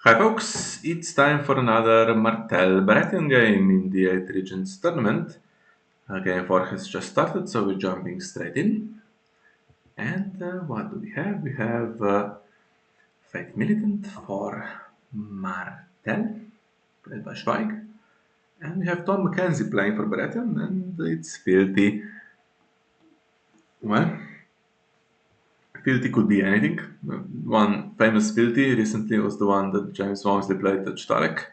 Hi folks, it's time for another Martell Baratheon game in the 8 Regents tournament. Game 4 has just started, so we're jumping straight in. And what do we have? We have Fealty Militant for Martell, played by Schwaig. And we have Tom MacKenzie playing for Baratheon, and it's Fealty. Well, Fealty could be anything. One famous Fealty recently was the one that James Walmsley played at Starek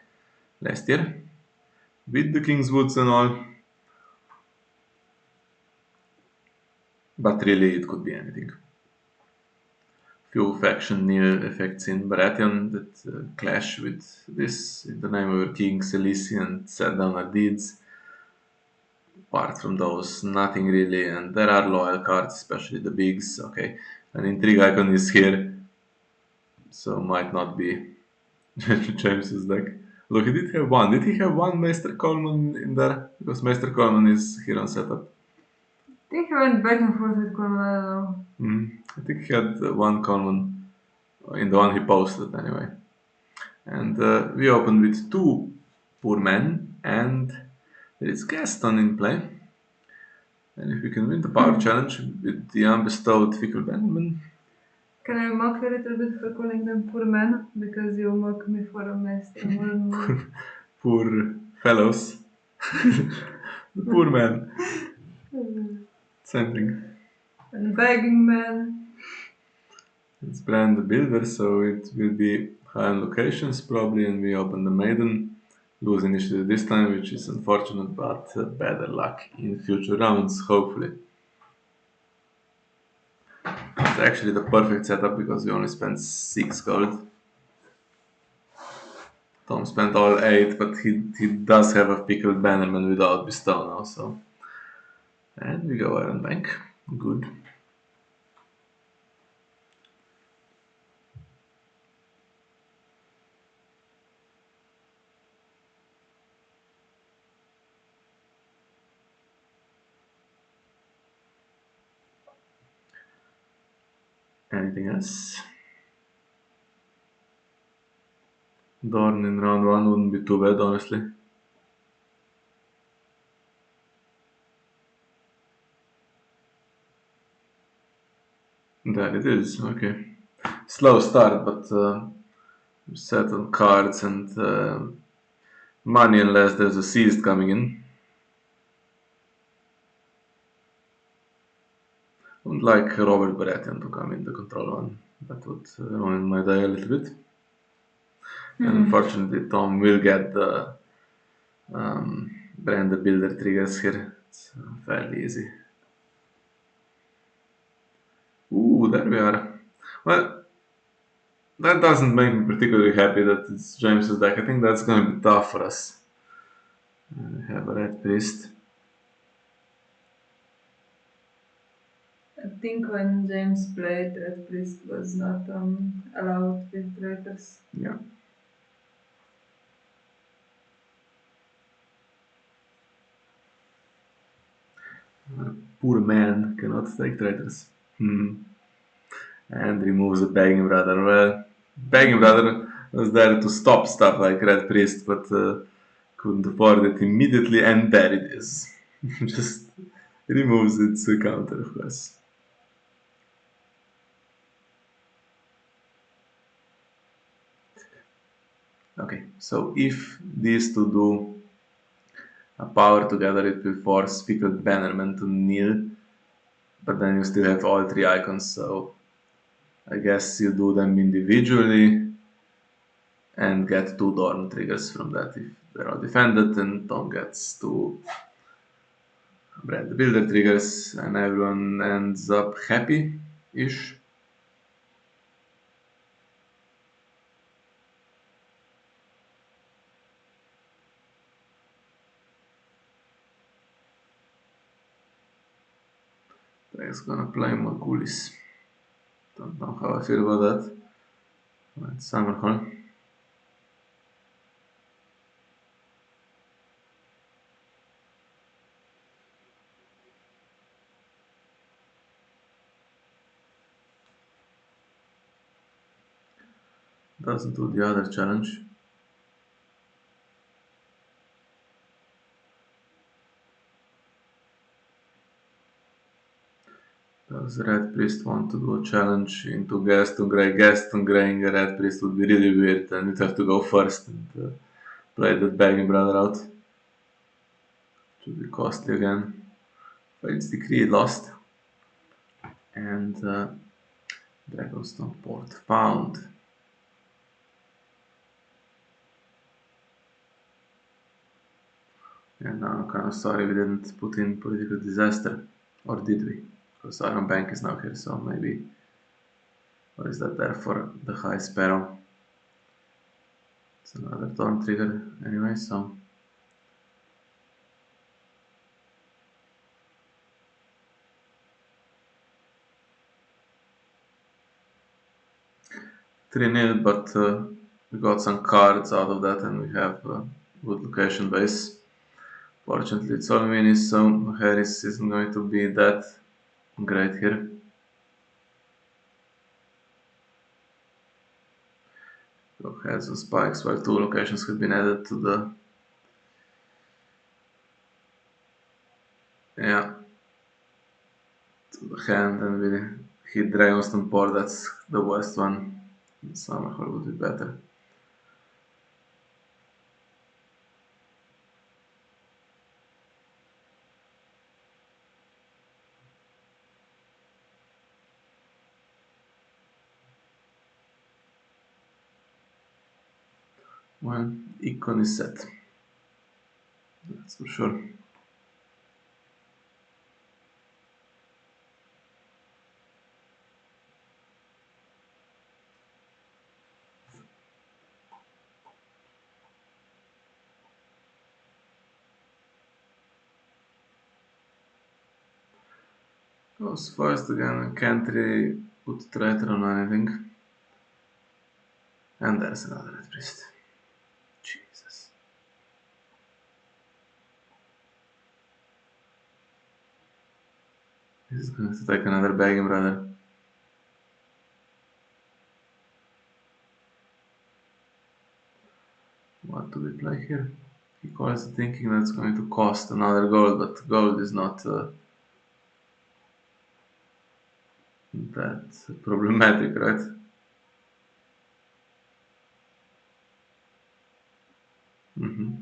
last year, with the Kingswoods and all. But really, it could be anything. Few faction effects in Baratheon that clash with this in the name of our king Selesian set down our deeds. Apart from those, nothing really, and there are loyal cards, especially the bigs. Okay, an intrigue icon is here, so might not be James's deck. Look, he did have one. Did he have one Maester Coleman in there? Because Maester Coleman is here on setup. I think he went back and forth with Coleman, I don't know. I think he had one Coleman in the one he posted anyway. And we opened with two poor men, and there is Gaston in play. And if we can win the power challenge with the unbestowed Fickle Bannerman. Can I mock you a little bit for calling them poor men? Because you mock me for a master more and more. Poor fellows. The poor man. Same thing. And begging man. It's Brand the Builder, so it will be high on locations probably, and we open the Maiden. Lose initiative this time, which is unfortunate, but better luck in future rounds, hopefully. It's actually the perfect setup because we only spent 6 gold. Tom spent all 8, but he does have a pickled bannerman without bestow now, so. And we go Iron Bank. Good. Anything else? Dorn in round 1 wouldn't be too bad, honestly. There it is, okay. Slow start, but set on cards and money unless there's a seized coming in. I would like Robert Baratheon to come in the control one. That would ruin my day a little bit. And unfortunately, Tom will get the Brand the Builder triggers here. It's fairly easy. Ooh, there we are. Well, that doesn't make me particularly happy that it's James's deck. I think that's going to be tough for us. We have a Red Priest. I think when James played, Red Priest was not allowed with traitors. Yeah. Poor man cannot take traitors. And removes a Begging Brother. Well, Begging Brother was there to stop stuff like Red Priest, but couldn't afford it immediately, and there it is. Just removes its counter, of course. Okay, so if these two do a power together, it will force Pickled Bannerman to kneel, but then you still have all 3 icons, so I guess you do them individually and get 2 Dorn triggers from that if they're all defended, and Tom gets 2 Brand the Builder triggers, and everyone ends up happy-ish. Drake's gonna play Morgulis. Don't know how I feel about that. It's Summerhall. Doesn't do the other challenge. Does Red Priest want to do a challenge into Gaston Grey? Gaston Greying a Red Priest would be really weird, and you'd have to go first and play that begging brother out. It would be costly again. Fate's Decree lost. And Dragonstone Port found. And now I'm kind of sorry we didn't put in political disaster. Or did we? Because Iron Bank is now here, so maybe. Or is that there for the High Sparrow? It's another turn trigger anyway, so. 3-0, but we got some cards out of that and we have a good location base. Fortunately, it's all minis, so Harris isn't going to be that great here. So had some spikes while 2 locations had been added to the hand, and we hit Dragonstone Port. That's the worst one. Summerhall would be better. Well, Econ is set. That's for sure. Goes first again, can't really put traitor on anything. And there's another Red Priest. Jesus. He's going to take another begging brother. What do we play here? He calls it thinking that's going to cost another gold, but gold is not that problematic, right? Mm-hmm.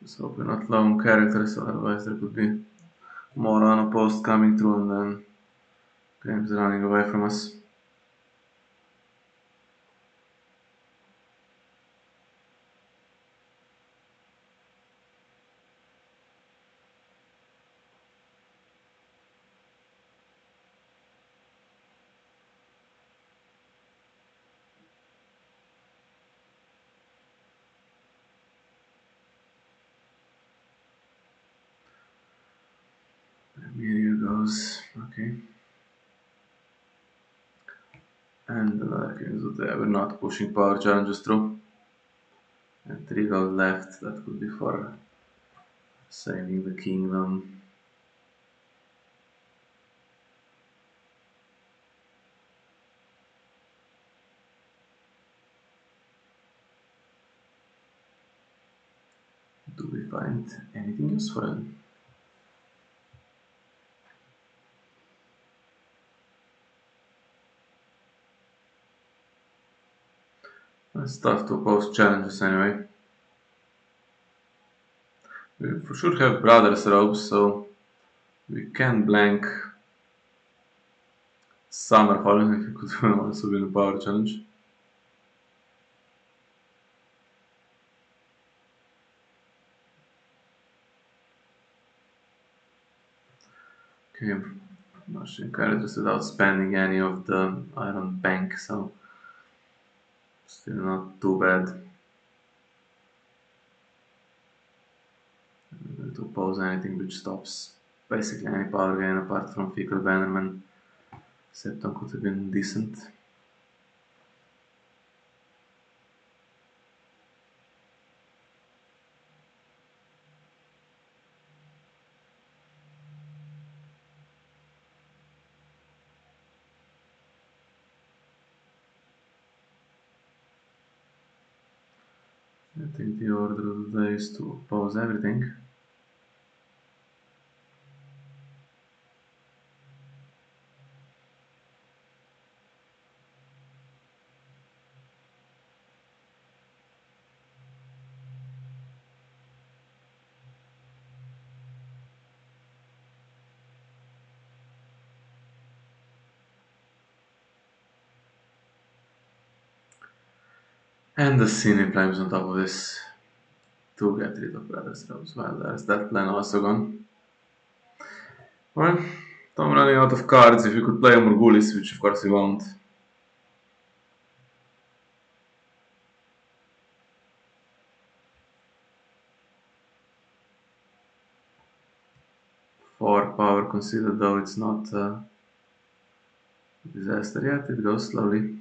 Just hope we're not low on characters, otherwise there could be more unopposed coming through and then games running away from us. Here goes, okay. And another Kings of the we're not pushing power challenges through. And 3 gold left, that could be for saving the kingdom. Do we find anything useful? It's tough to oppose challenges anyway. We for sure have Brothers robes, so we can blank Summerhall if it could also win a power challenge. Okay, Martian characters without spending any of the Iron Bank, so still not too bad. I'm going to oppose anything which stops basically any power gain apart from Fecal Bannerman. Septon could have been decent. I think the order of the day is to oppose everything. And the scene climbs on top of this to get rid of Brothers Rose. Well, there's that plan also gone. Well, I'm running out of cards. If you could play a Morgulis, which of course you won't. 4 power considered, though it's not a disaster yet. It goes slowly.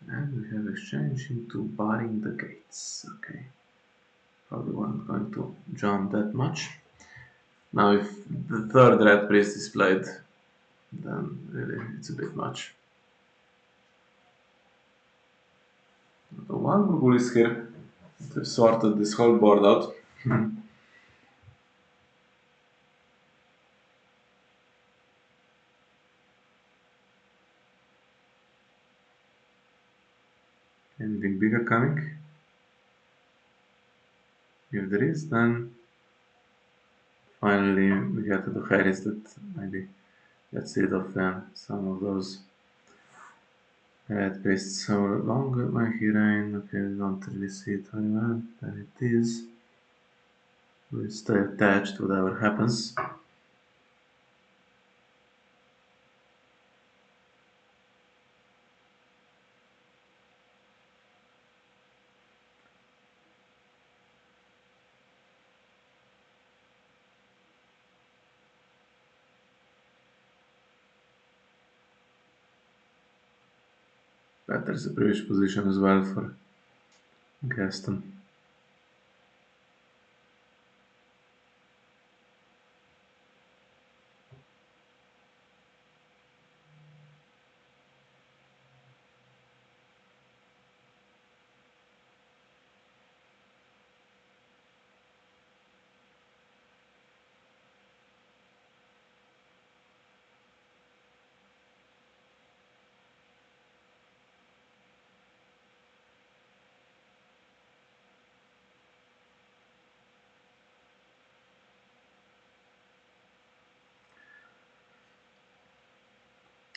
And we have exchange into barring the gates. Okay. Probably weren't going to jump that much. Now, if the third red priest is played, then really it's a bit much. The one Morgul is here to sorted this whole board out. Anything bigger coming? If there is, then finally we get to the Harris that maybe gets rid of some of those red priests. So long my heroine, okay, we don't really see it very well, then it is. We'll stay attached, whatever happens. But there's a privileged position as well for Gaston.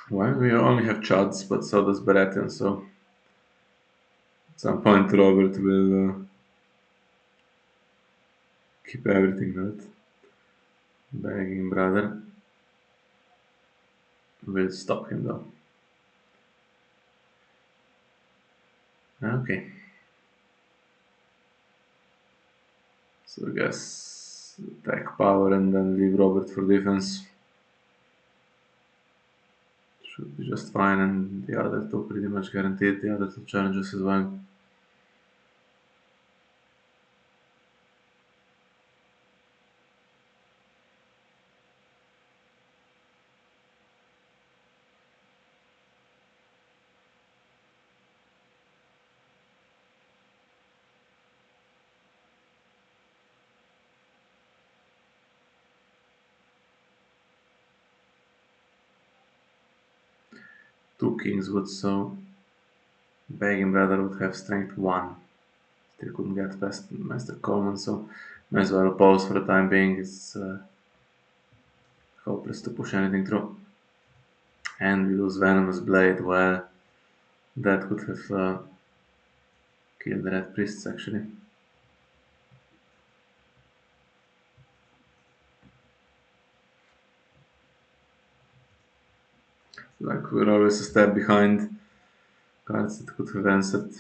Well, we only have Chuds, but so does Baratheon, so at some point Robert will keep everything right. Begging brother will stop him though. Okay. So I guess attack power and then leave Robert for defense. Should be just fine, and the other two pretty much guaranteed the other two challenges as well. 2 Kingswood, so Begging Brother would have strength 1. Still couldn't get past Master Coleman, so might as well pause for the time being. It's hopeless to push anything through. And we lose Venomous Blade. Well, that could have killed the Red Priests actually. Like we're always a step behind cards that could have answered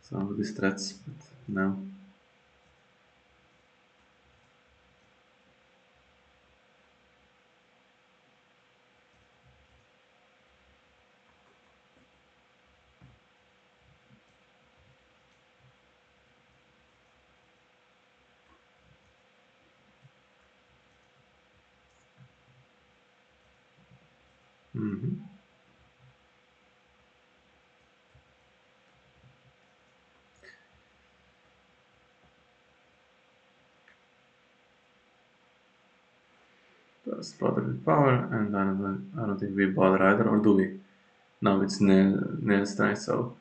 some of these threats, but no. Mm-hmm. Spotted with power, and I don't think we bother either, or do we? Now it's Nail's turn, so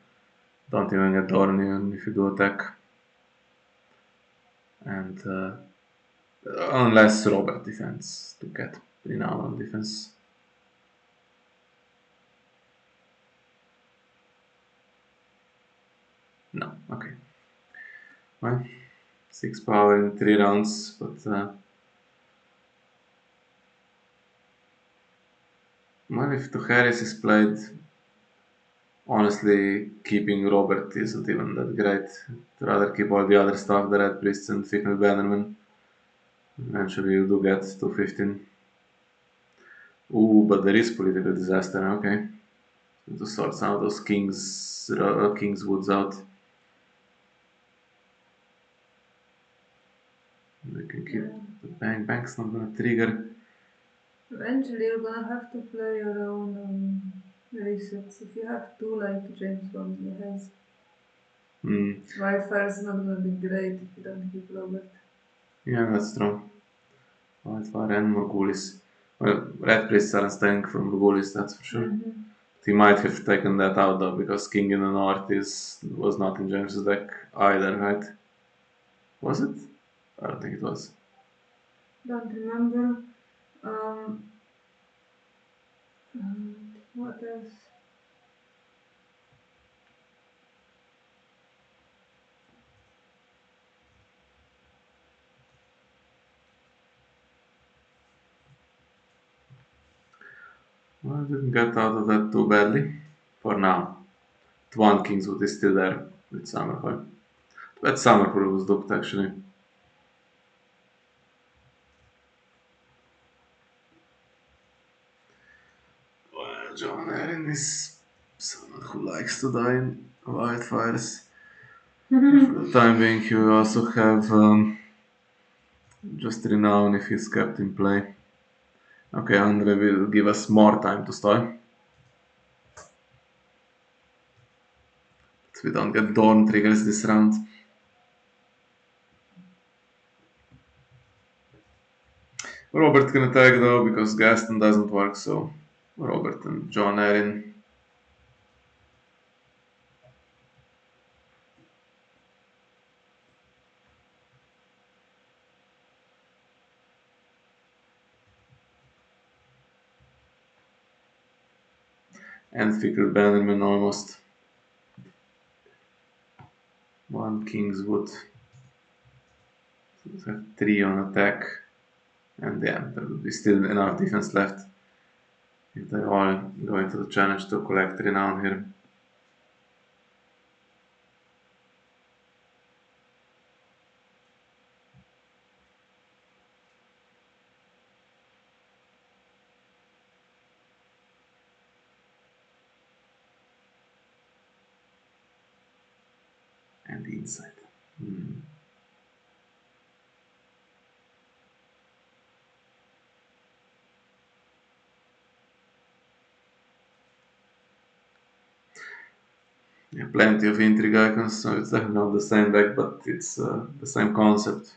don't even get Dorn even if you do attack. And unless Robert defends to get renown on defense. No, okay. Well, 6 power in 3 rounds, but well, if to Harris is played, honestly, keeping Robert isn't even that great. I'd rather keep all the other stuff, the Red Priests and Fickle Bannerman. Eventually you do get to 15. Ooh, but there is political disaster, okay. To sort some of those King's Woods out. We can keep Yeah. the bank's not gonna trigger. Eventually, you're gonna have to play your own resets. If you have two like James Bond has, Hmm. Wildfire's not gonna be great if you don't keep Robert. Yeah, that's true. Wildfire and Morgulis. Well, Red Priests aren't staying from Morgulis, that's for sure. Mm-hmm. He might have taken that out though, because King in the North was not in James's deck either, right? Was it? I don't think it was. Don't remember. What else? Well, I didn't get out of that too badly. For now. One Kingswood is still there with Summerfall. That Summerfall was looked actually. Well, John Arryn is someone who likes to die in wildfires. For the time being, he will also have just renown if he's kept in play. Okay, Andre will give us more time to start. So we don't get Dawn triggers this round. Robert can attack though because Gaston doesn't work, so Robert and John Arryn. And Fickle Bannerman almost. One Kingswood. So we have 3 on attack. And yeah, there will be still enough defense left if they all go into the challenge to collect renown here. And the inside. Hmm. Yeah, plenty of intrigue icons, so it's definitely not the same deck, but it's the same concept.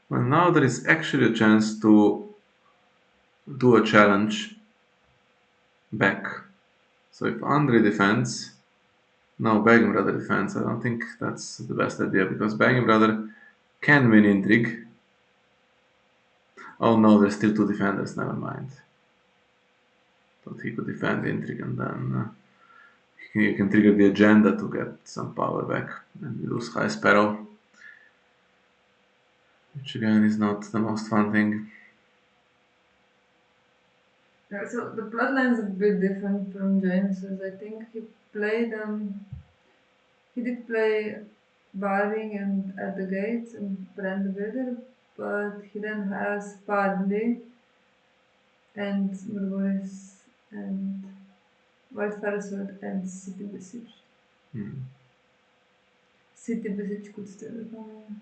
Well, now there is actually a chance to do a challenge back. So if Andre defends, no, Begging Brother defends. I don't think that's the best idea because Begging Brother can win Intrigue. Oh no, there's still 2 defenders, never mind. Thought he could defend Intrigue and then you can trigger the agenda to get some power back and you lose High Sparrow, which again is not the most fun thing. Yeah, so the plotline's a bit different from James's. I think he did play Barring and At the Gates and Brand the Builder, but he then has Padley and Murgolis and Wildfiresword and City Besiege. Hmm. City Besiege could still come.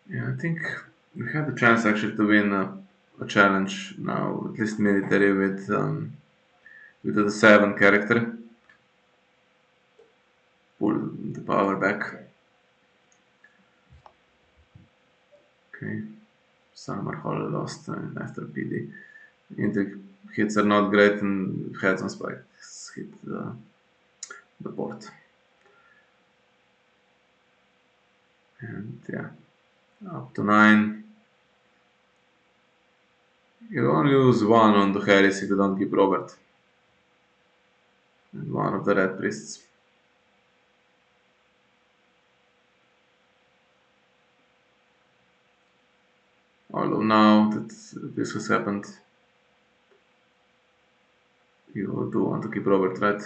Yeah, I think we have the chance actually to win a challenge now, at least military, with the 7 character. Pull the power back. Okay. Summer Hall lost after PD. Intrigue hits are not great and heads on spikes hit the port. And yeah, up to 9. You only lose 1 on the Harris if you don't keep Robert. And 1 of the Red Priests. Although now that this has happened, you do want to keep Robert, right?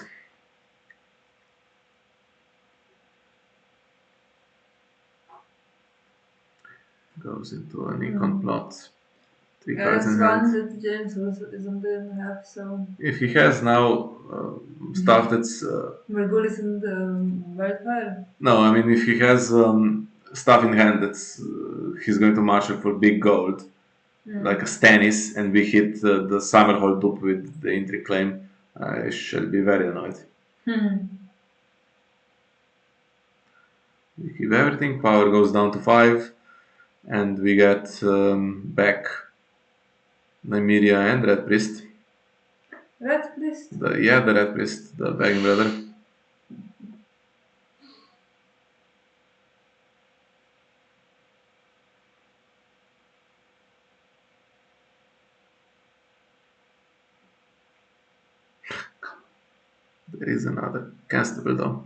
Goes into an econ plot. 3 cards That's in one hand. that James also didn't have, so If he has now stuff that's Murgolis and Wildfire. no, I mean if he has stuff in hand that's he's going to marshal for big gold, like a Stannis, and we hit the Summerhold dupe with the intrigue claim, I shall be very annoyed. We keep everything, power goes down to 5, and we get back Nymeria and Red Priest. Red Priest? The Red Priest, the Begging Brother. There is another constable though.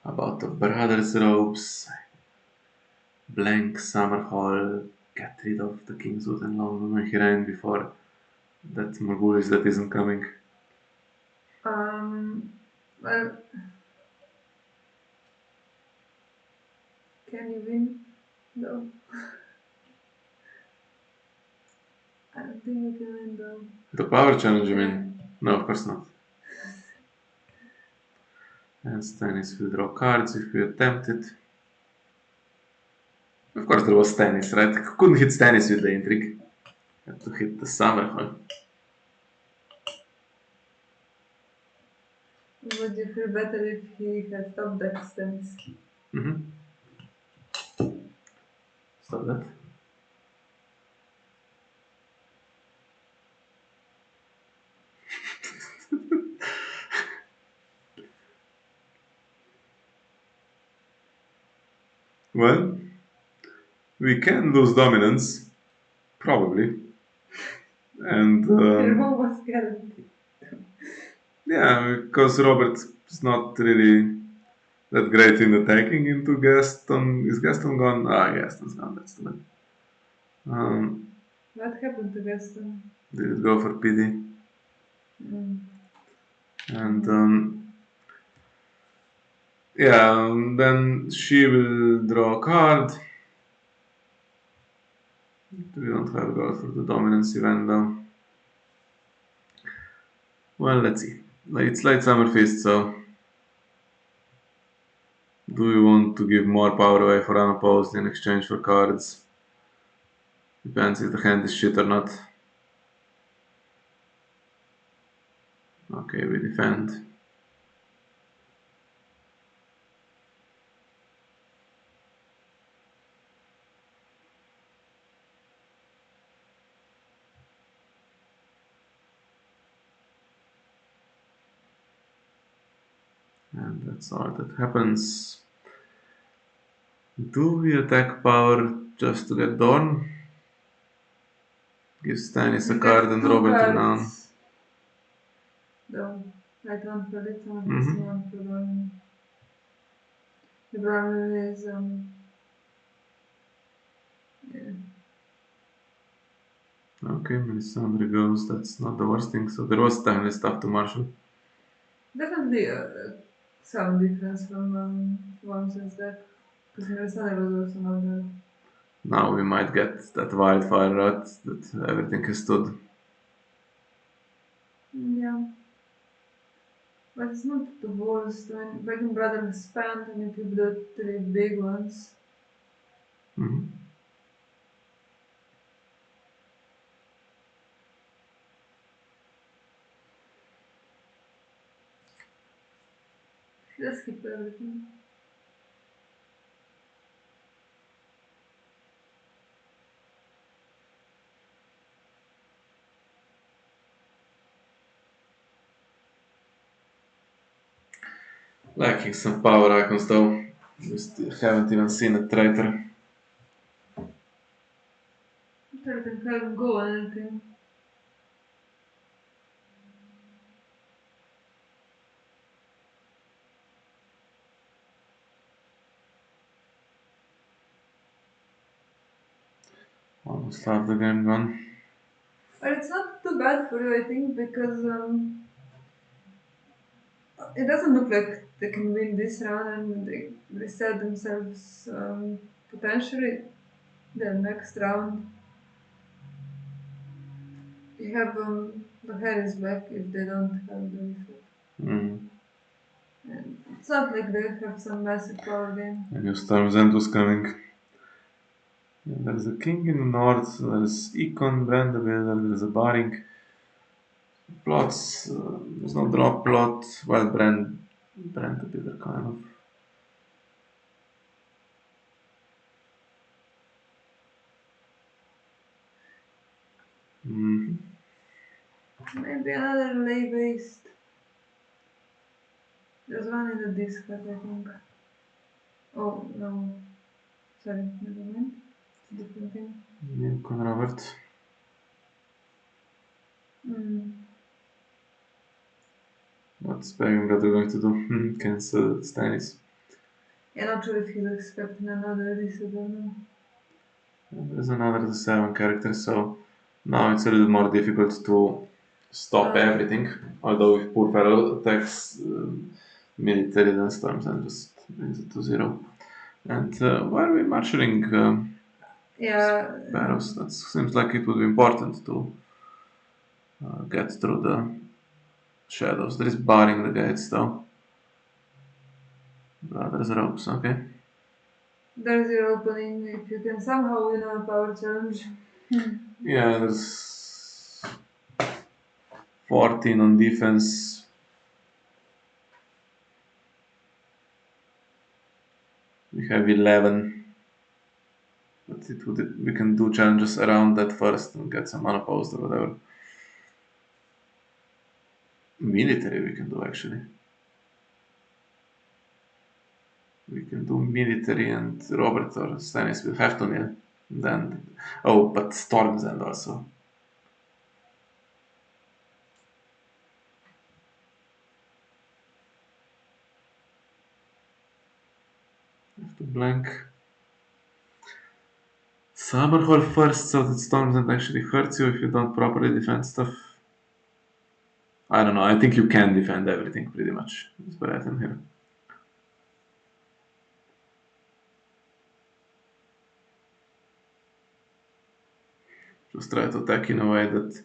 About the brothers' robes, blank summer hall, get rid of the Kingswood and Long Woman Heroine before that Morgulis that isn't coming. Well, can you win? No. I don't think you can win though. The power challenge, you mean? No, of course not. And Stannis will draw cards if we attempt it. Of course there was Stannis, right? Couldn't hit Stannis with the intrigue. Had to hit the summer hall. Would you feel better if he had stopped that stance? Mm-hmm. Stop that. Well, we can lose dominance, probably. And Row was guaranteed. yeah, because Robert is not really that great in attacking into Gaston. Is Gaston gone? Ah, Gaston's gone. That's the one. What happened to Gaston? Did it go for PD? Mm. And yeah, then she will draw a card. We don't have gold for the dominance event though. Well, let's see. It's Light Summer Feast, so do we want to give more power away for unopposed in exchange for cards? Depends if the hand is shit or not. Okay, we defend. And that's all that happens. Do we attack power just to get Dorn? Give Stannis a You card get and two Robert a noun. cards. Though. Like one for Little and Mm-hmm. one for the problem is, yeah. Okay, Melisandre goes. That's not the worst thing. So there was timely stuff to marshal. Definitely some difference from Wamsen's deck. Because Melisandre was also not there. Now we might get that wildfire rot that everything has stood. Yeah. But it's not the worst. I mean, Breaking Brother has spanned and it will the three big ones. Mhm. Just keep everything. Lacking some power icons though. We still haven't even seen a traitor. Everything can go on anything. Almost half the game gone. But it's not too bad for you, I think, because it doesn't look like they can win this round and they reset themselves potentially the next round. You have the Harris back if they don't have the reset. Mm. And it's not like they have some massive power game. I knew Storm's End was coming. Yeah, there's a king in the north, there's Econ, Brand the Builder, there's a Baring. Plots, there's no drop plot. Well, Brand the Builder kind of. Mhm. Maybe another lay based. There's one in the Discord, I think. Oh, no. Sorry, never mind. It's a different thing. Econ Robert. Mm. What's Baring Brother going to do? Cancel Stannis. Yeah, not sure if he's expecting another reset or no. There's another 7 character, so now it's a little more difficult to stop Uh, everything. Although if poor fellow attacks military, then storms and just brings it to 0. And why are we marshalling yeah, Sparrows? That seems like it would be important to get through the shadows. There is barring the gates though. There's ropes, okay. there's your opening. If you can somehow win a power challenge. Yeah, there's 14 on defense. We have 11. But we can do challenges around that first and get some unopposed or whatever. Military we can do actually. We can do military and Robert or Stannis will have to kneel. Then, oh, but Storm's End also. Have to blank. Summerhall first so that Storm's End actually hurts you if you don't properly defend stuff. I don't know, I think you can defend everything pretty much. It's Baratheon here. Just try to attack in a way that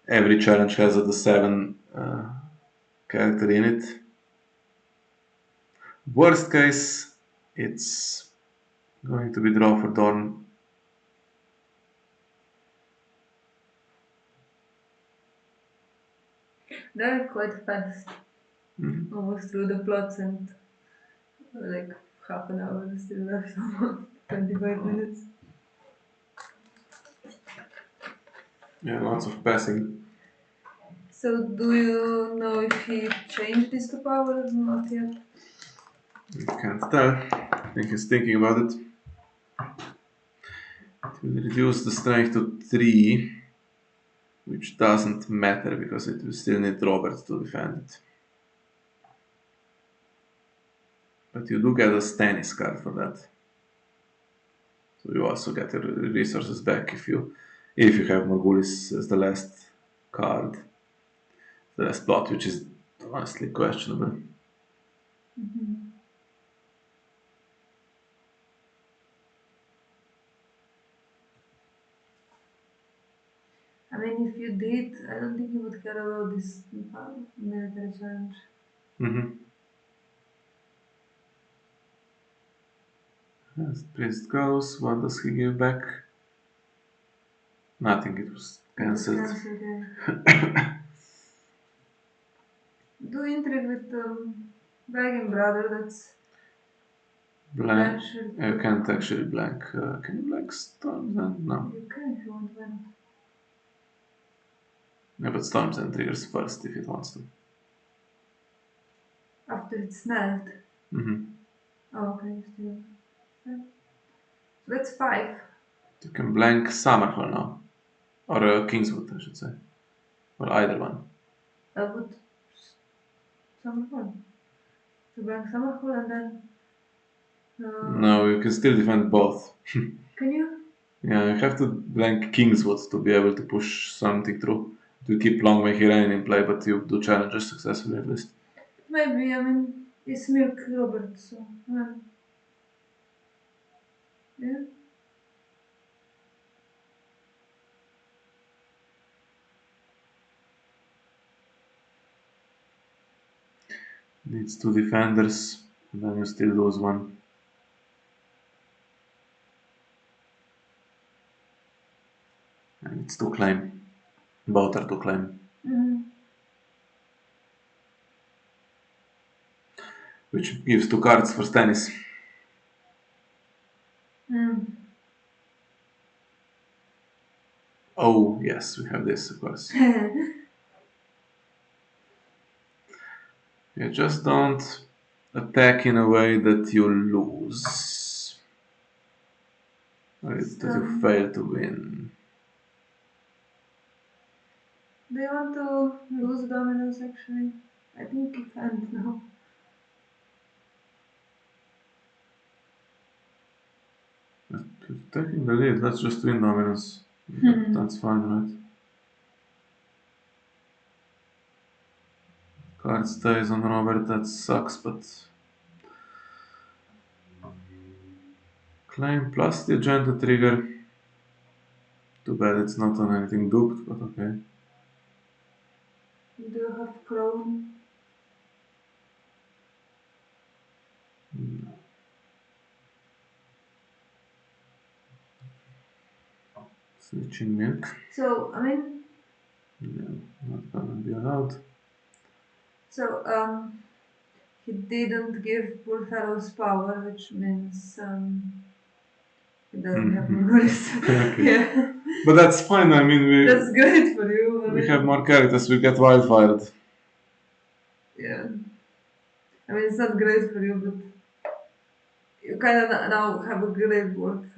every challenge has a 7 character in it. Worst case, it's going to be draw for Dorn. They're quite fast. Mhm. Almost through the plots and like half an hour still left. 25 minutes. Yeah, lots of passing. So, do you know if he changed this to power or not yet? You can't tell. I think he's thinking about it. It will reduce the strength to 3, which doesn't matter because it will still need Robert to defend it. But you do get a Stannis card for that. So you also get your resources back if you If you have Morgulis as the last card, the last plot, which is honestly questionable. Mhm. I mean, if you did, I don't think you would care about this military challenge. Mm-hmm. As priest goes, what does he give back? Nothing, it was It was cancelled. cancelled, yeah. Do intrigue with Dragon Brother, that's Blank. potential You to. can't actually blank. Can you blank Storms End? No. You can if you want, why not? Yeah, but Storms End triggers first if it wants to. After it's snelled. Mm-hmm. Oh, okay, still. Yeah. So that's 5. You can blank Summerhall now. Or Kingswood, I should say. Or either one. I would. Summerhall. To blank Summerhall and then. No, you can still defend both. Can you? Yeah, you have to blank Kingswood to be able to push something through. To keep Long May Hirain in play, but you do challenges successfully at least. Maybe, I mean, it's Milk Robert, so. Yeah. Needs two defenders, and then you still lose one. And it's to claim. Both are to claim. Mm-hmm. Which gives two cards for Stannis. Mm. Oh, yes, we have this, of course. You just don't attack in a way that you lose. Or that you fail to win. Do you want to lose dominance actually? I think you can't now. Taking the lead, let's just win dominance. That's fine, right? Card stays on Robert, that sucks, but... Claim plus the agenda trigger. Too bad it's not on anything duped, but okay. Do you have crown? Switching milk. So, I mean, No, not gonna be allowed. so, he didn't give poor fellows power, which means he doesn't have more voice. Okay. Yeah. But that's fine, I mean, That's great for you. we have more characters, we get wildfired. Yeah. I mean, it's not great for you, but you kind of now have a great board.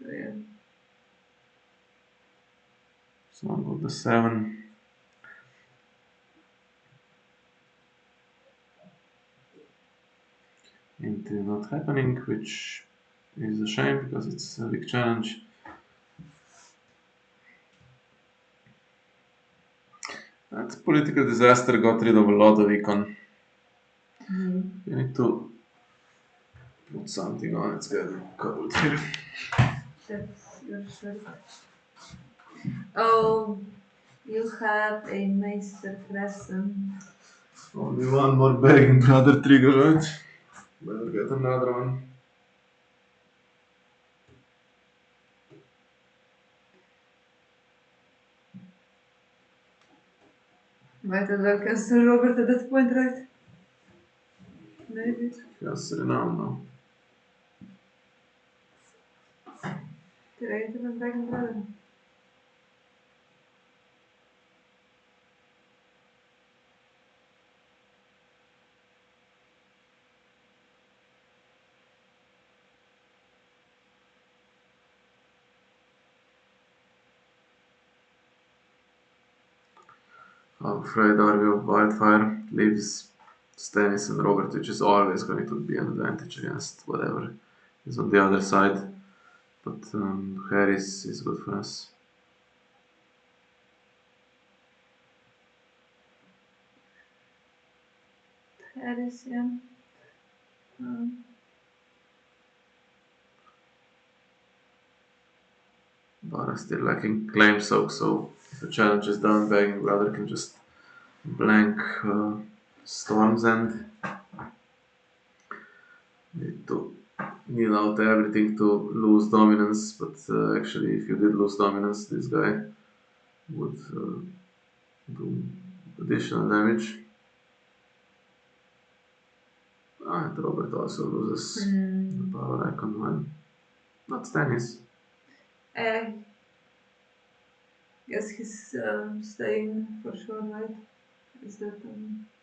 So, yeah. So I'll go the 7. Into not happening, which is a shame because it's a big challenge. That political disaster got rid of a lot of econ. You need to put something on, it's getting coupled here. That's your shirt. Oh, you have a Meister Crescent. Only one more begging brother trigger, right? Better get another one. Might as well cancel Robert at that point, right? Maybe. Yes, renown now. Creative and Dragon Brother. How afraid are we of wildfire? Leaves Stannis and Robert, which is always going to be an advantage against whatever is on the other side. But Harris is good for us. Harris, yeah. Um, Bara still lacking claim soak, so if a challenge is done, Begging Brother can just blank Storm's End. Need to kneel out everything to lose dominance, but actually, if you did lose dominance, this guy would do additional damage. And Robert also loses the power icon when not Stannis. I guess he's staying for sure, right? Is that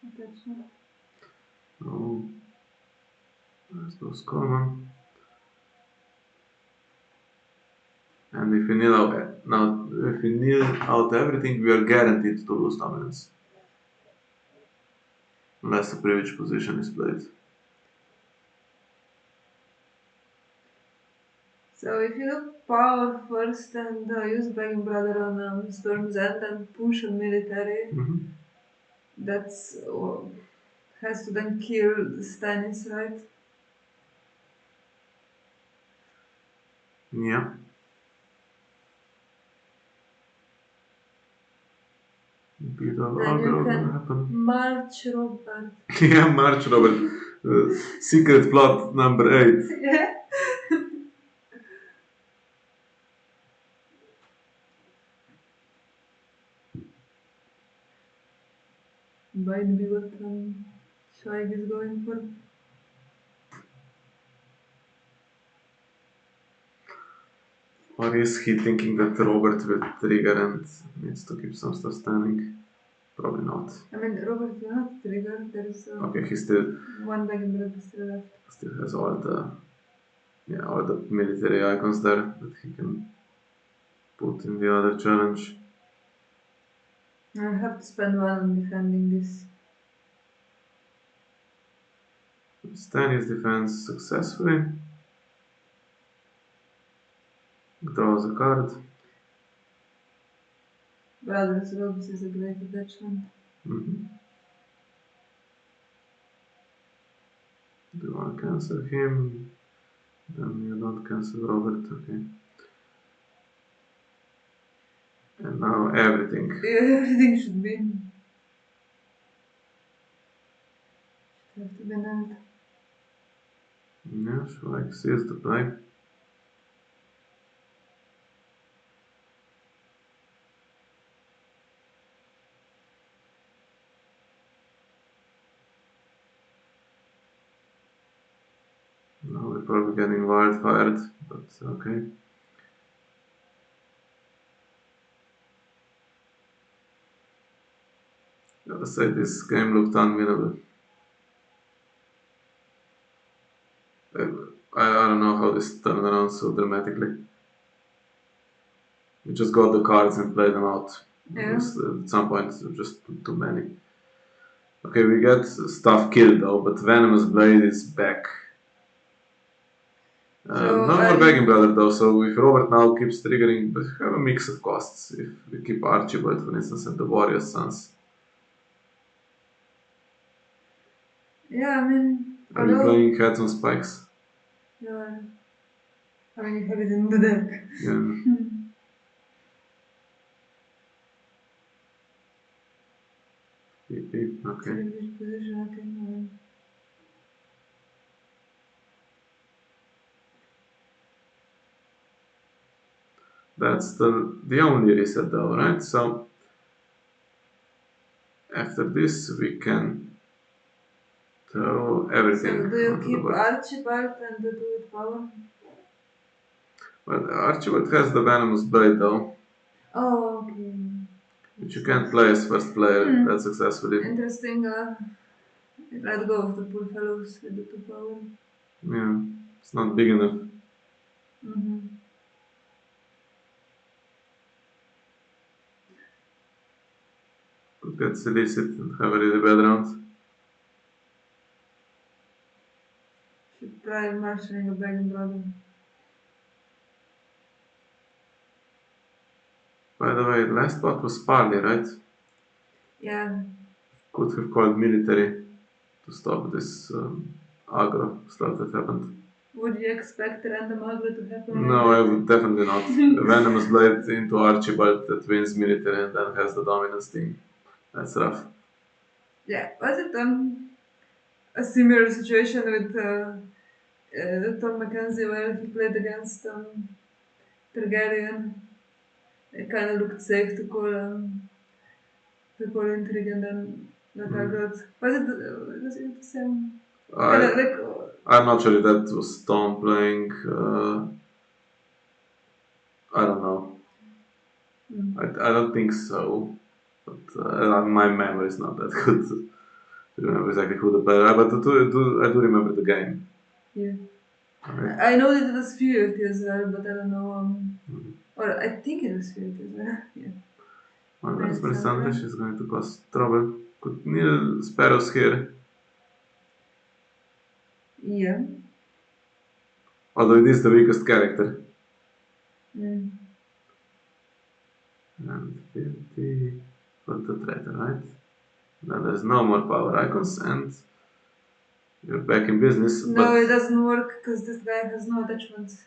attachment? Oh, there's those common. And if we kneel out now, if we kneel out everything, we are guaranteed to lose dominance, unless the privileged position is played. So if you do power first and use Begging Brother on Storm's End and push a military, that's has to then kill Stannis, right? Yeah, bit of Then you aggro gonna can happen. march Robert. Yeah, March Robert. Secret plot number 8. Yeah. Might be what Schwaig is going for. Or is he thinking that Robert will trigger and needs to keep some stuff standing? Probably not. I mean, Robert will not trigger. There's Okay, he still one Begging Brother still left. has all the military icons there that he can put in the other challenge. I have to spend one on defending this. Stannis defends successfully. Draws a card. Brothers Robes is a great attachment. Do you want to cancel him? Then you don't cancel Robert, okay. And now everything. Everything should have to be nailed. Yeah, Schwaig sees the play. Now we're probably getting wildfired, but okay. Gotta say, this game looked unwinnable. I don't know how this turned around so dramatically. We just got the cards and played them out. Yeah. At some point, just too many. Okay, we get stuff killed though, but Venomous Blade is back. No more Begging Brother though, so if Robert now keeps triggering, but have a mix of costs. If we keep Archibald, for instance, and the Warrior Sons. Yeah, I mean, Are you playing Heads on Spikes? Yeah. I mean, you have it in the deck. Yeah. PP, okay. Privileged position, okay. That's the only reset though, right? So after this we can throw everything. So do you onto the keep board. Archibald and do it power? Well, Archibald has the Venomous Blade though, Oh, okay. which you can't play as first player that successfully. Interesting. Let go of the poor fellows with the 2 power. Yeah, it's not big enough. Could get Solicit and have a really bad round. Should try marshalling a Begging Brother. By the way, last part was Parley, right? Yeah. Could have called military to stop this aggro stuff that happened. Would you expect random aggro to happen No, I like would definitely not. Venomous Blade into Archibald that wins military and then has the dominance team. That's rough. Yeah. Was it a similar situation with Tom MacKenzie where he played against Targaryen? It kind of looked safe to call intrigue and then let aggro. Was it the same? Kind of I like. I'm not sure if that was Tom playing. I don't know. I don't think so. But my memory is not that good to remember exactly who the player. But I do remember the game. Yeah. Right? I know that it was Fealty as well, but I don't know. Or I think it was Fealty as well. Yeah. My Maybe Raspberry something. Sandwich is going to cause trouble. Could kneel sparrows here. Yeah. Although it is the weakest character. Mm. And 50 for the traitor, right? Now there's no more power icons and you're back in business, No, but it doesn't work because this guy has no attachments.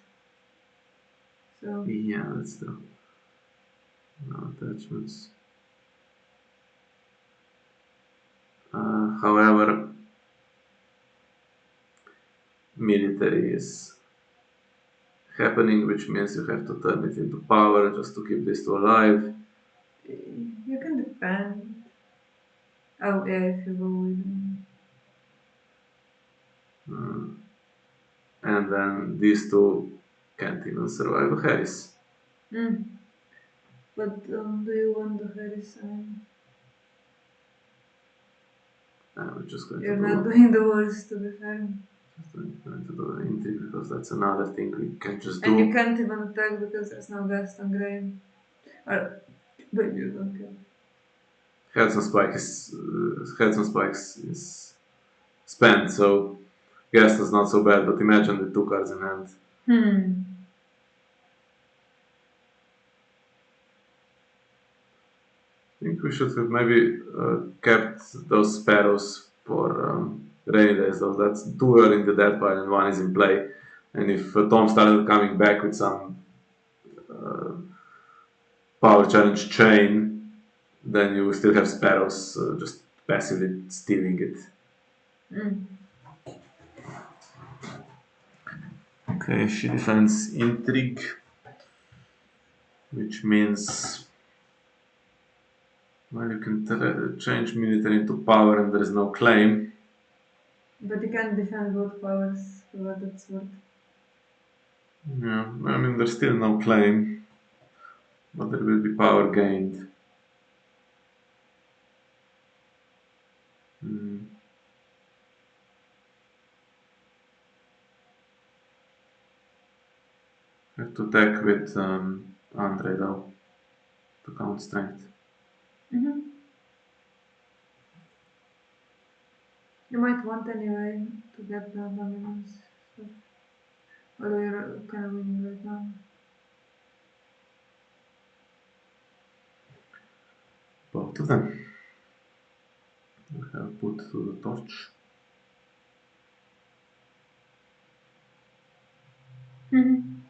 So. yeah, that's true. No attachments. However, military is happening, which means you have to turn it into power just to keep this two alive. You can defend. Oh, yeah, if you go with. Uh, and then these two can't even survive the Harris. Mm. But do you want the Harris? We're just going to You're not do doing the worst to be fair. going to do the intrigue because that's another thing we can just And you do. can't even attack because there's no guest on grave. Or, but you don't care. Heads and spikes is spent, so guess is not so bad. But imagine with two cards in hand. Hmm. I think we should have maybe kept those sparrows for rainy days. Though that's two are in the dead pile and one is in play. And if Tom started coming back with some uh, power challenge chain, then you will still have sparrows just passively stealing it. Mm. Okay, she defends intrigue, which means well, you can change military into power and there is no claim. But you can't defend both powers for what it's worth. Yeah, I mean, there's still no claim, but there will be power gained. Mm. Have to attack with Andre though to count strength. Mm-hmm. You might want anyway to get the dominance. So, although you're kind of winning right now. Both of them. We have put to the torch. Mm-hmm.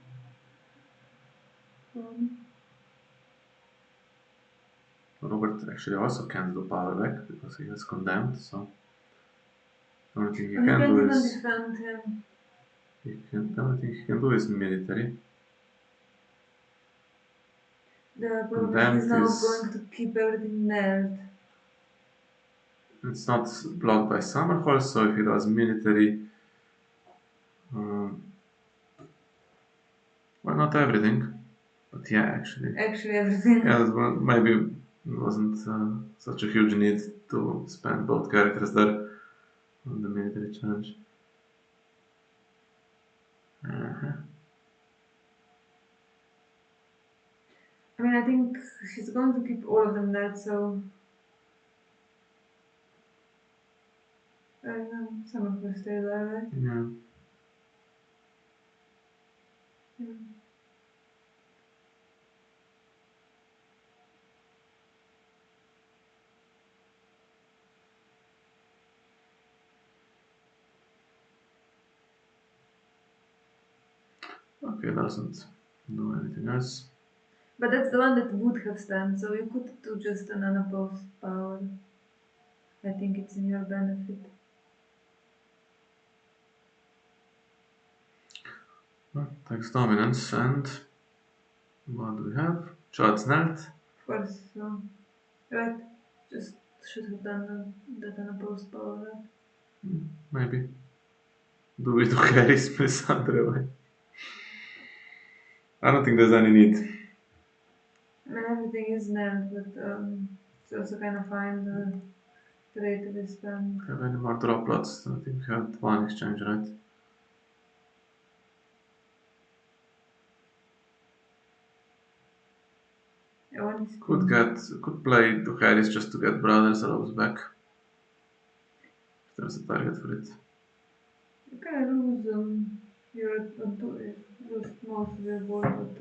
Robert actually also can't do power back because he is condemned, so the only thing he Oh, you can can't do even is defend him. the only thing he can do is military. The problem is he's Condemned now is going to keep everything nailed. it's not blocked by Summerhall, so if he does military, um, well, not everything, but yeah, actually, Actually, everything. yeah, maybe it wasn't such a huge need to spend both characters there on the military challenge. Uh-huh. I mean, I think she's going to keep all of them nailed, so. I don't know, some of us stay there, right? Yeah. Yeah. Okay, doesn't do anything else. But that's the one that would have stand, so you could do just an unopposed power. I think it's in your benefit. Well, takes dominance, and what do we have? Charge Snelt. Of course, so. Right. Just should have done that unopposed power, right? Maybe. Do we do carries Melisandre? I don't think there's any need. I mean, everything is nailed, but it's also kind of fine the rate of his spend. Have any more drop lots? I think we had one exchange, right? I want to Could play the carries just to get Brothers Arrows back. If there's a target for it. you kind of lose lose most of your board, but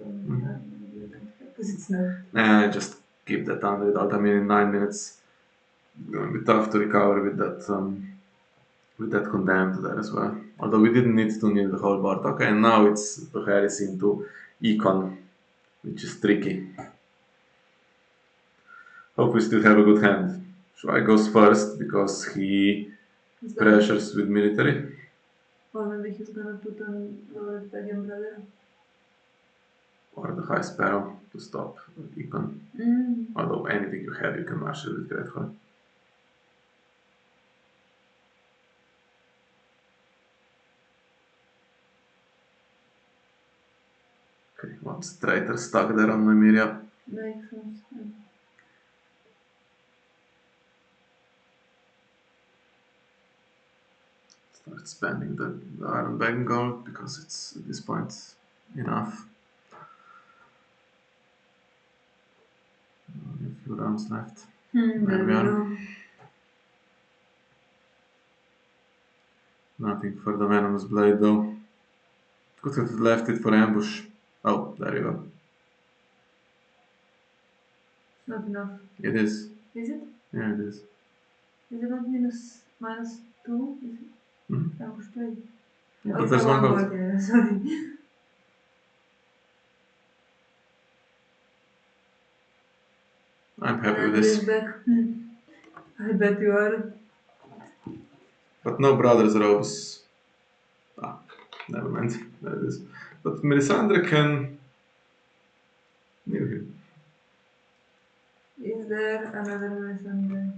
because it's not. Nah, just keep that under without. I mean, in 9 minutes, it's gonna be tough to recover with that condemned there as well. Although we didn't need to kneel the whole board. Okay, and now it's the Harris into Econ, which is tricky. Hope we still have a good hand. Schwaig goes first because he pressures with military. Or maybe he's gonna put on lower Dragon Brother. Or the High Sparrow to stop Econ. Although anything you have, you can marshal with Great Hall. Okay, one traitor stuck there on Nymeria. Makes sense. Start spending the Iron Bag gold because it's at this point enough. Only a few rounds left. There we are. Nothing for the Venomous Blade though. Could have left it for ambush. Oh, there you go. It's not enough. It is. Is it? Yeah, it is. Is it not minus 2? Is it? Mm-hmm. Ambush play. Yeah, Oh, but there's one gold. Yeah, sorry. I'm happy with this. Back. I bet you are. But no Brothers Robes. Ah, never mind. There it is. But Melisandre can kneel him. Is there another Melisandre?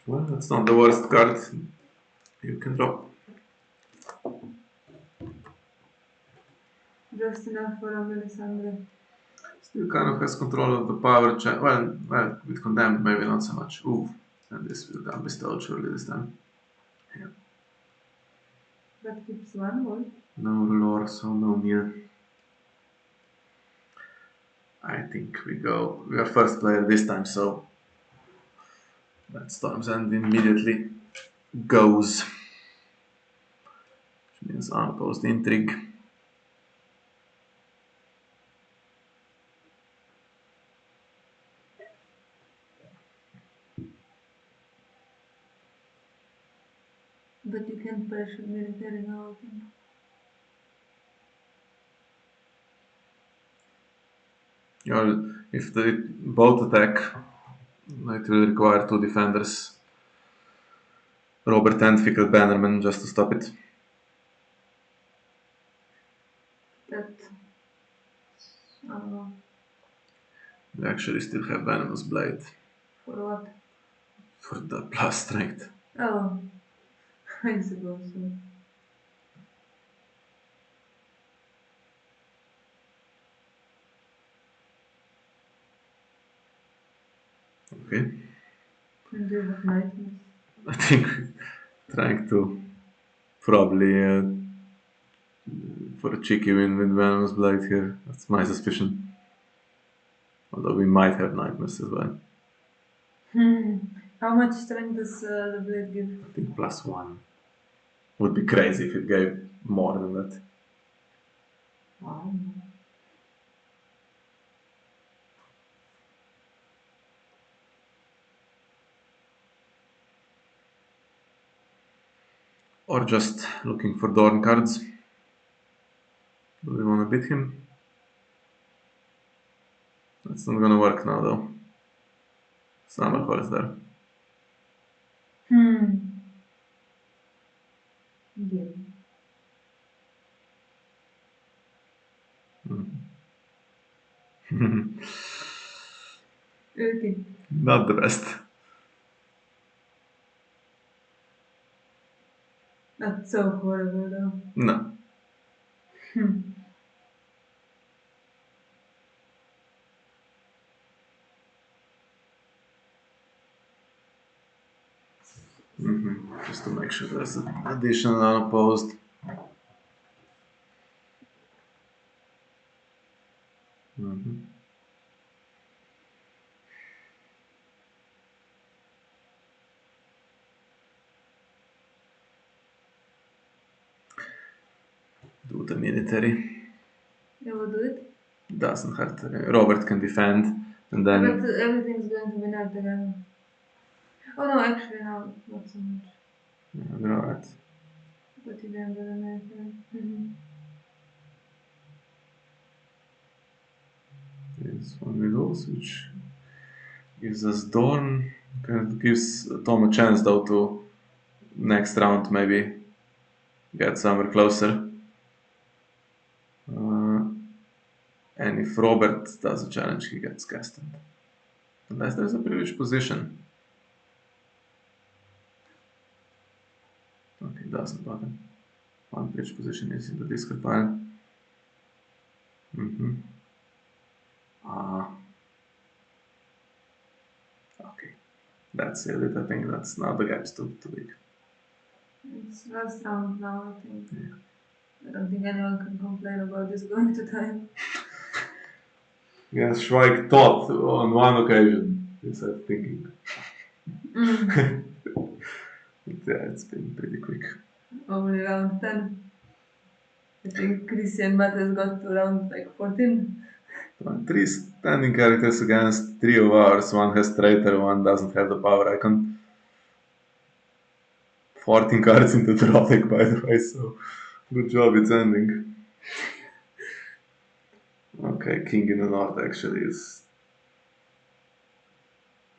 Well, that's not the worst card you can drop. Just enough for a Melisandre. Still kind of has control of the power chat. Well, with Condemned, maybe not so much. Ooh, and this will be bestowed surely this time. Yeah. That keeps one more. No lore, so no kneel. I think we are first player this time, so that Storm's End immediately goes. Which means unopposed intrigue. But you can't pressure military now, I think. If they both attack, it will require two defenders. Robert and Fickle Bannerman just to stop it. That. I don't know. We actually still have Venomous Blade. For what? For the plus strength. Oh. I suppose so. Okay. And do you have nightmares? I think trying to probably for a cheeky win with Venomous Blade here. That's my suspicion. Although we might have nightmares as well. How much strength does the blade give? I think +1. Would be crazy if it gave more than that. Wow. Or just looking for Dorn cards. Do we want wanna beat him? That's not gonna work now though. Summer Hall is there. Yeah. Okay. Not the best. Not so horrible though. No. Just to make sure there's an additional unopposed. Do the military. You will do it? Doesn't have to. Robert can defend, and But then everything's going to be not again. Oh no, actually no, not so much. yeah, alright. But you didn't do the military. There's one middles, which gives us Dorn. Gives Tom a chance though to next round maybe get somewhere closer. And if Robert does a challenge, he gets casted. Unless there's a privileged position. Okay, doesn't bother. One privileged position is in the discard pile. Okay. That's it. I think that's now the gap's too big. It's last round now, I think. Yeah. I don't think anyone can complain about this going to time. Yes, Schwaig thought on one occasion. He said thinking. Yeah, it's been pretty quick. Only round 10. I think Christian Matters got to round like 14. 3 standing characters against 3 of ours. One has traitor, one doesn't have the power icon. 14 cards in the draw deck, by the way, so good job, it's ending. Okay, King in the North actually is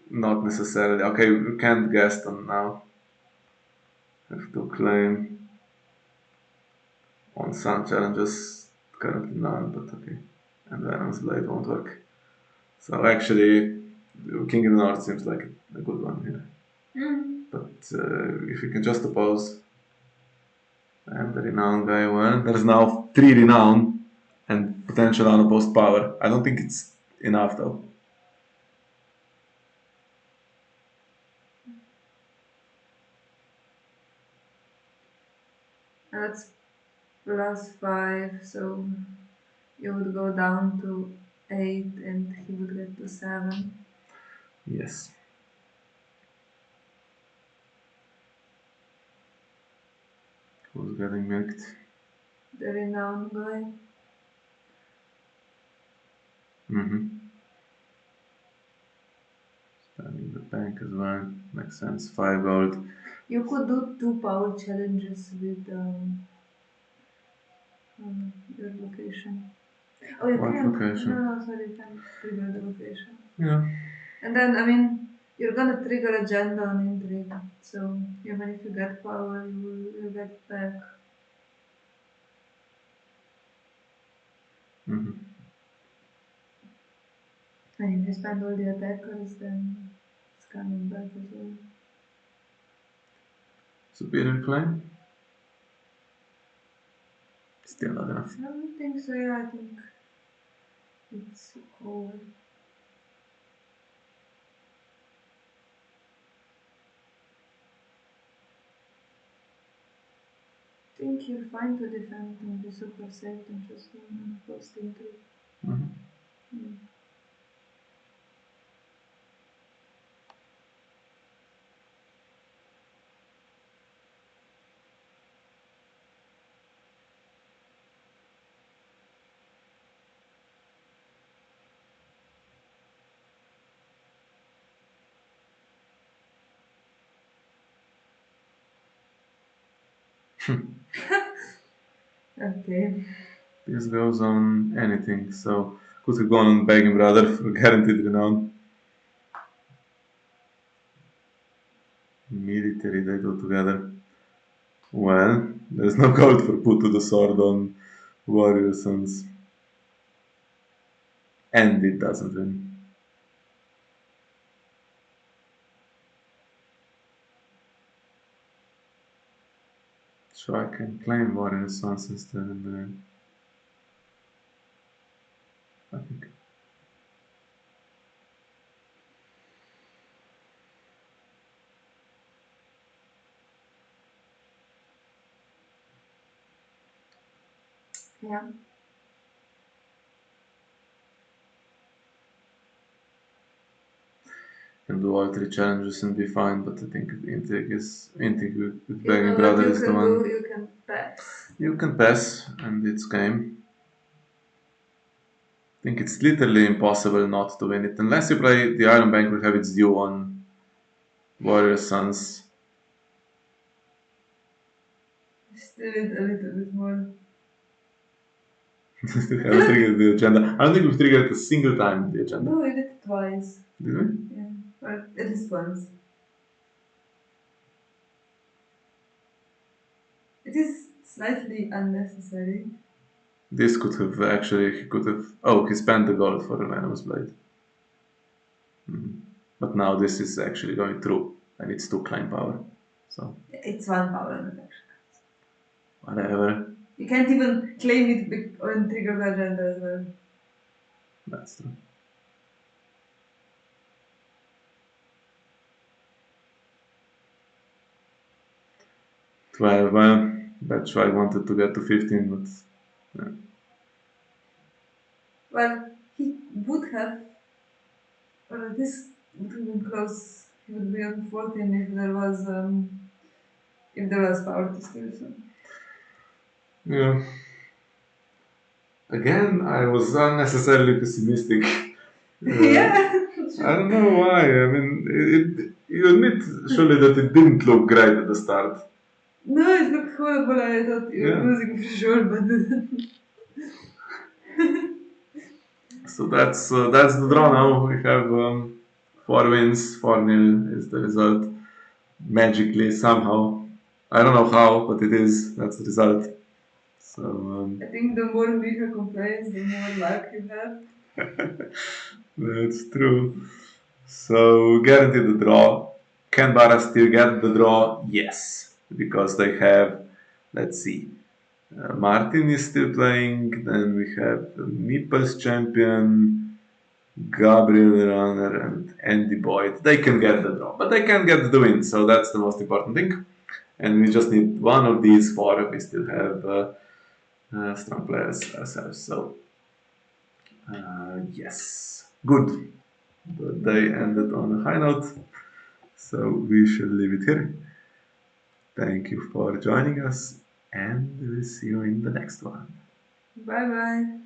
not necessarily. Okay, we can't Gaston now. Have to claim on some challenges, currently none, but okay. And Venom's Blade won't work. So actually, King in the North seems like a good one here. But if you can just oppose, and the Renown guy, well, there's now 3 Renown and potential unopposed power. I don't think it's enough though. That's +5, so you would go down to 8 and he would get to 7. Yes. Who's getting milked? The Renown guy. Spending the bank as well. Makes sense. 5 gold. You could do 2 power challenges with your location. Oh, you What can't. location? No, sorry, you can't trigger the location. Yeah. And then, I mean, you're gonna trigger agenda on intrigue, so even if you get power, you'll get back. And if you spend all the attackers, then it's coming back as well. Superior claim? Still not enough. I don't think so, yeah, I think it's over. I think you're fine to defend and be super safe and just post intrigue. Okay. This goes on anything, so could have gone on Begging Brother for guaranteed renown. Military they do together. Well, there's no gold for put to the sword on Warrior Sons. And it doesn't win. So I can claim Warrior Sons instead and I think. Yeah. Can do all three challenges and be fine, but I think intrigue with You Begging know what Brother you is the can do? one. You can pass. You can pass, and it's game. I think it's literally impossible not to win it unless you play the Iron Bank will have its due on Warrior Sons. Still it a little bit more. We haven't triggered the agenda. I don't think we've triggered a single time the agenda. No, we did it twice. Did we? Yeah, or at least once. It is slightly unnecessary. This could have actually, he could have. Oh, he spent the gold for the Venomous Blade. But now this is actually going through, and it's 2 climb power. So, It's 1 power on attack. whatever. You can't even claim it on trigger the agenda as well. That's true. Well, that's why I wanted to get to 15, but Well, he would have, this would have been close. He would be on 14 if there was power to steal. So. yeah. Again, I was unnecessarily pessimistic. Yeah. I don't know why. I mean, you admit surely that it didn't look great at the start. No, it looked horrible. I thought you were Yeah. losing for sure, but So that's the draw now. We have 4 wins, 4-0 is the result. Magically, somehow. I don't know how, but it is. That's the result. So, I think the more Mika complains, the more luck you have. that's true. So, guaranteed the draw. Can Bara still get the draw? Yes. Because they have, let's see, Martin is still playing, then we have Meeple's champion, Gabriel Runner, and Andy Boyd. They can get the draw, but they can get the win, so that's the most important thing. And we just need one of these 4. We still have strong players ourselves. So, yes, good. The day ended on a high note, so we shall leave it here. Thank you for joining us, and we'll see you in the next one. Bye bye.